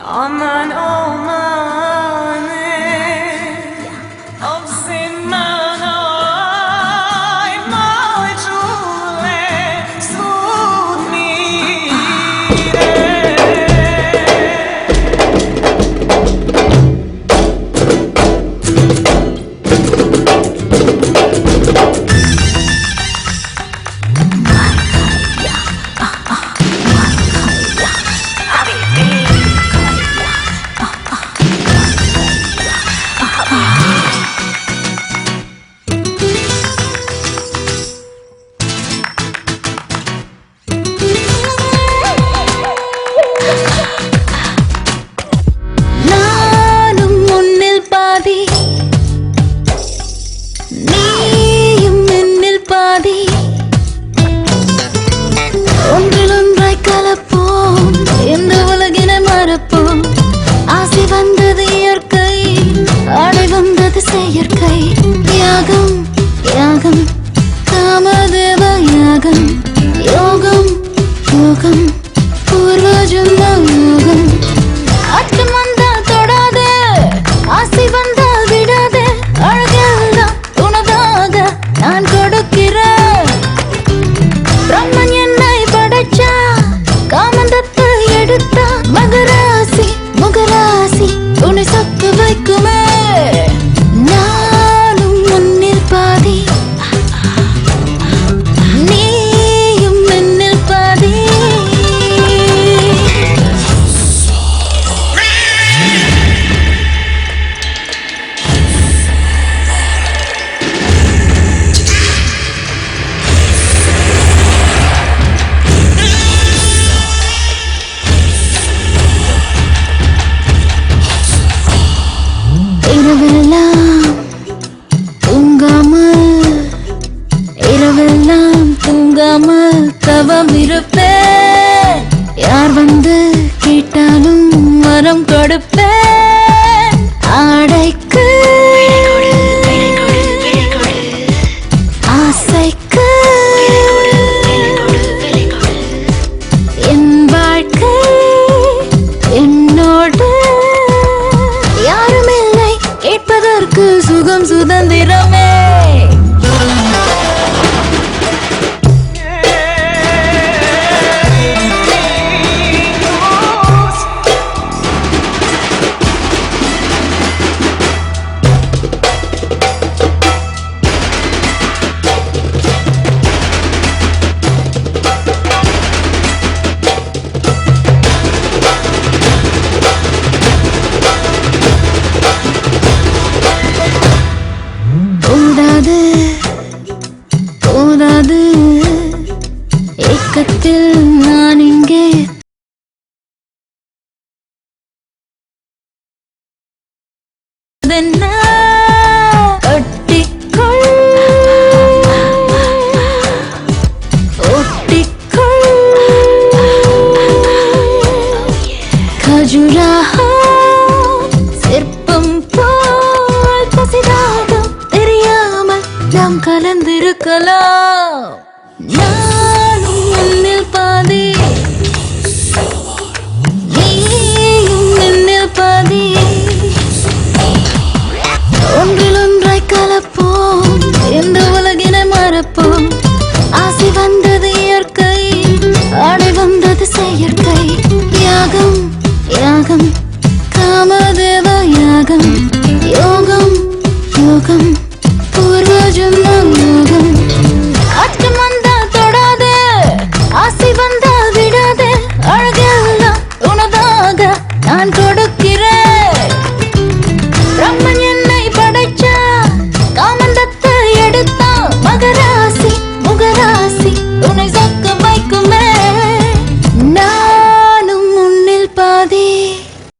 Aman aman Obsin manay Majule Sudmire செயற்கை யாகம் யாகம் காமதேவ யாகம் யோகம் யோகம் பூர்வ ஜென்ம யோகம் அச்சம் வந்தால் தொடாதே ஆசை வந்தால் விடாதே அழகெல்லாம் உனதாக நான் கொடுக்கிறேன் பிரம்மன் என்னை படைச்சா காமந்தத்தை எடுத்தா மகராசி முகராசி உன்னை சொத்து வைக்குமே தூங்காமல் தவம் இருப்பேன் யார் வந்து கேட்டாலும் வரம் கொடுப்பேன் ஆடைக்கு ஆசைக்கு என் வாழ்க்கை என்னோடு யாரும் இல்லை கேட்பதற்கு சுகம் சுதந்திரமே போதாது ஏக்கத்தில் நான் இங்கே கட்டிக்கொள் ஒட்டிக்கொள் கஜுராஹா சிற்பம் போல் பசிதாகம் தெரியாமல் நாம் கலந்திருக்கலாம் நானும் உன்னில் பாதி நீயும் என்னில் பாதி ஒன்றில் ஒன்றாய் கலப்போம் இந்த உலகினை மறப்போம் ஆசை வந்தது இயற்கை ஆடை வந்தது செயற்கை யாகம் யாகம் காமதேவ யாகம் யோகம் யோகம்